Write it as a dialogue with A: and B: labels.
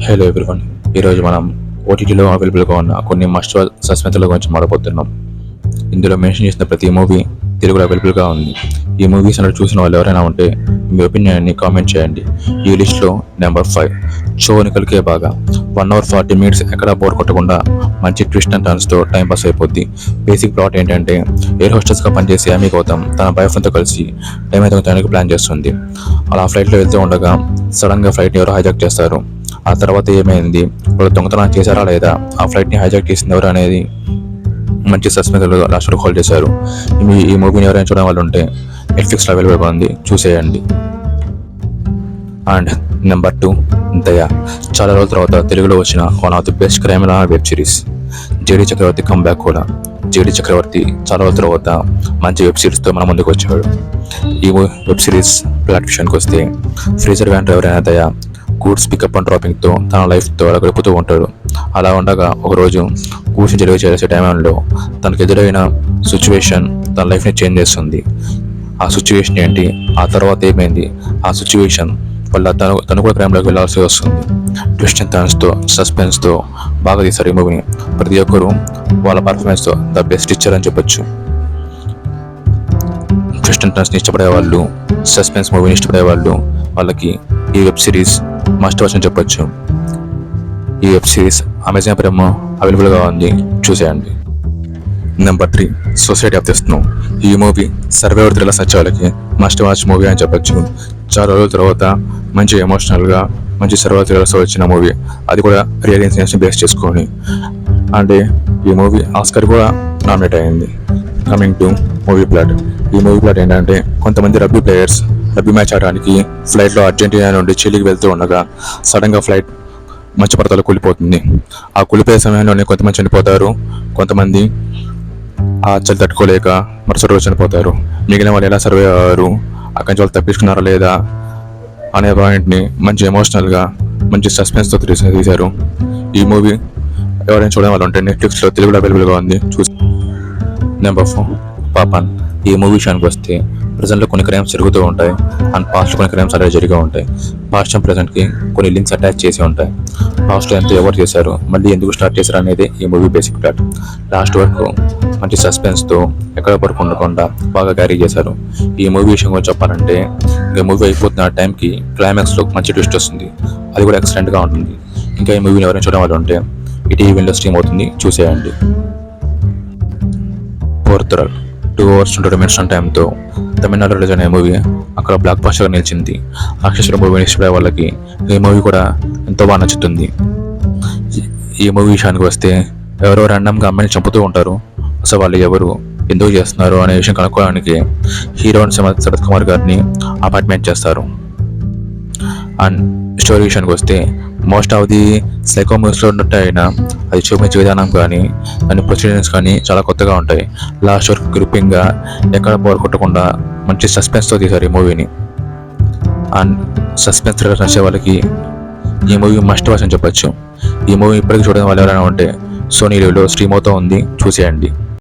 A: Hello everyone, ఈరోజు మనం ఓటీటీలో అవైలబుల్గా ఉన్న కొన్ని మస్ట్ వాచ్ సస్పెన్స్ల గురించి మాట్లాడుతున్నాం. ఇందులో మెన్షన్ చేసిన ప్రతి మూవీ తెలుగులో అవైలబుల్గా ఉంది. ఈ మూవీస్ అన్నట్టు చూసిన వాళ్ళు ఎవరైనా ఉంటే మీ ఒపీనియన్ని కామెంట్ చేయండి. ఈ లిస్ట్లో నెంబర్ 5 చో నికల్కే బాగా. 1 hour 40 minutes ఎక్కడా బోర్ కొట్టకుండా మంచి ట్విస్ట్ అండ్ టర్న్స్తో టైం పాస్ అయిపోద్ది. బేసిక్ ప్లాట్ ఏంటంటే ఎయిర్ హోస్టెస్గా పనిచేసే అమీ గౌతమ్ తన బాయ్ ఫ్రెండ్తో కలిసి టైం అయితే ప్లాన్ చేస్తుంది. అలా ఫ్లైట్లో వెళ్తూ ఉండగా సడన్గా ఫ్లైట్ని ఎవరు హైజాక్ చేస్తారు. ఆ తర్వాత ఏమైంది, వాళ్ళు దొంగతనం చేశారా లేదా, ఆ ఫ్లైట్ని హైజాక్ చేసింది ఎవరు అనేది మంచి సస్పెన్స్ లాస్ట్ వరకు హోల్డ్ చేశారు. ఈ మూవీని ఎవరైనా చూడడం వాళ్ళు ఉంటే నెట్ఫ్లిక్స్లో అవైలబుల్గా ఉంది, చూసేయండి. అండ్ నెంబర్ 2 దయా. చాలా రోజుల తర్వాత తెలుగులో వచ్చిన one of the best crime web series. JD Chakravarthy comeback కూడా. జేడీ చక్రవర్తి చాలా రోజుల తర్వాత మంచి వెబ్ సిరీస్తో మన ముందుకు వచ్చాడు. ఈ వెబ్ సిరీస్ ప్లాట్ విషయానికి వస్తే ఫ్రీజర్ వ్యాన్ డ్రైవర్ అయిన దయా గూడ్స్ పికప్ అండ్ డ్రాపింగ్తో తన లైఫ్తో అలా గడుపుతూ ఉంటాడు. అలా ఉండగా ఒకరోజు గూడ్స్ని డెలివరీ చేసే టైంలో తనకు ఎదురైన సిచ్యువేషన్ తన లైఫ్ని చేంజ్ చేస్తుంది. ఆ సిచ్యువేషన్ ఏంటి, ఆ తర్వాత ఏమైంది, ఆ సిచ్యువేషన్ వల్ల తను కూడా క్రైమ్లోకి వెళ్ళాల్సి వస్తుంది. ట్విస్ట్ అండ్ టర్న్స్తో సస్పెన్స్తో బాగా తీశారు ఈ మూవీని. ప్రతి ఒక్కరు వాళ్ళ పర్ఫార్మెన్స్తో ద బెస్ట్ ఇచ్చారని చెప్పొచ్చు. ట్విస్ట్ అండ్ టర్న్స్ని ఇష్టపడే వాళ్ళు, సస్పెన్స్ మూవీని ఇష్టపడే వాళ్ళకి ఈ వెబ్ సిరీస్ మస్ట్ వాచ్ అని చెప్పొచ్చు. ఈ వెబ్ సిరీస్ అమెజాన్ ప్రైమ్ అవైలబుల్గా ఉంది, చూసేయండి. Number 3 society of the snow. ఈ మూవీ సర్వైవర్ థ్రిల్లర్ సచ్ వాళ్ళకి మస్ట్ వాచ్ మూవీ అని చెప్పొచ్చు. చాలా రోజుల తర్వాత మంచి ఎమోషనల్గా మంచి సర్వైవర్ థ్రిల్లర్స్ వచ్చిన మూవీ, అది కూడా రియల్ ఇన్సిడెంట్స్ని బేస్ చేసుకొని. అంటే ఈ మూవీ ఆస్కార్ కూడా నామినేట్ అయింది. Coming to movie plot. ఈ మూవీ ప్లాట్ ఏంటంటే కొంతమంది రగ్బీ ప్లేయర్స్ రగ్బీ మ్యాచ్ ఆడడానికి ఫ్లైట్లో అర్జెంటీనా నుండి చిలీకి వెళ్తూ ఉండగా సడన్గా ఫ్లైట్ మంచు పర్వతాలు కూలిపోతుంది. ఆ కూలిపోయే సమయంలోనే కొంతమంది చనిపోతారు, కొంతమంది ఆ చలి తట్టుకోలేక మరుసటి రోజు చనిపోతారు. మిగిలిన వాళ్ళు ఎలా సర్వే అయ్యారు, అక్కడి నుంచి వాళ్ళు తప్పించుకున్నారా లేదా అనే పాయింట్ని మంచి ఎమోషనల్గా మంచి సస్పెన్స్తో తీశారు. ఈ మూవీ ఎవరైనా చూడడం వాళ్ళు ఉంటే నెట్ఫ్లిక్స్లో తెలుగులో అవైలబుల్గా ఉంది, చూసి. నెంబర్ 4 పాపాన్. ఈ మూవీ విషయానికి వస్తే ప్రజెంట్లో కొన్ని క్రైమ్స్ జరుగుతూ ఉంటాయి అండ్ పాస్ట్లో కొన్ని క్రైమ్స్ అలాగే జరిగి ఉంటాయి. పాస్ట్ అండ్ ప్రజెంట్కి కొన్ని లింక్స్ అటాచ్ చేసి ఉంటాయి. పాస్ట్లో ఎంత ఎవరు చేశారు, మళ్ళీ ఎందుకు స్టార్ట్ చేశారు అనేది ఈ మూవీ బేసిక్ ప్లాట్. లాస్ట్ వరకు మంచి సస్పెన్స్తో ఎక్కడ వరకు ఉండకుండా బాగా క్యారీ చేశారు. ఈ మూవీ విషయం గురించి చెప్పాలంటే ఇంకా మూవీ అయిపోతున్న టైంకి క్లైమాక్స్లో మంచి ట్విస్ట్ వస్తుంది, అది కూడా ఎక్సలెంట్గా ఉంటుంది. ఇంకా ఈ మూవీని ఎవరైనా చూడడం వాళ్ళు ఉంటే ఈటీవీలో స్ట్రీమ్ అవుతుంది, చూసేయండి. పోర్తురల్ 2 hours 20 minutes టైంతో తమిళనాడు రిలీజ్ అనే మూవీ అక్కడ బ్లాక్ బస్టర్గా నిలిచింది. రాక్షసుల మూవీని ఇష్టపడే వాళ్ళకి ఈ మూవీ కూడా ఎంతో బాగా నచ్చుతుంది. ఈ మూవీ విషయానికి వస్తే ఎవరో ర్యాండమ్గా అమ్మాయిని చంపుతూ ఉంటారు. అసలు వాళ్ళు ఎవరు, ఎందుకు చేస్తున్నారు అనే విషయం కనుక్కోవడానికి హీరో శరత్ కుమార్ గారిని అపాయింట్మెంట్ చేస్తారు. అండ్ స్టోరీ విషయానికి వస్తే మోస్ట్ ఆఫ్ ది సైకో మూవీస్లో ఉన్నట్టు అయినా అది చూపించే విధానం కానీ దాని ప్రొసీజర్స్ కానీ చాలా కొత్తగా ఉంటాయి. లాస్ట్ వరకు గ్రిప్పింగ్గా ఎక్కడ బోర్ కొట్టకుండా మంచి సస్పెన్స్తో తీశారు ఈ మూవీని. అండ్ సస్పెన్స్ థ్రిల్లర్ నచ్చే వాళ్ళకి ఈ మూవీ మస్ట్ వాచ్ అని చెప్పొచ్చు. ఈ మూవీ ఇప్పటికీ చూడడం వాళ్ళు ఎవరైనా ఉంటే సోనీ లీవ్లో స్ట్రీమ్ అవుతూ ఉంది, చూసేయండి.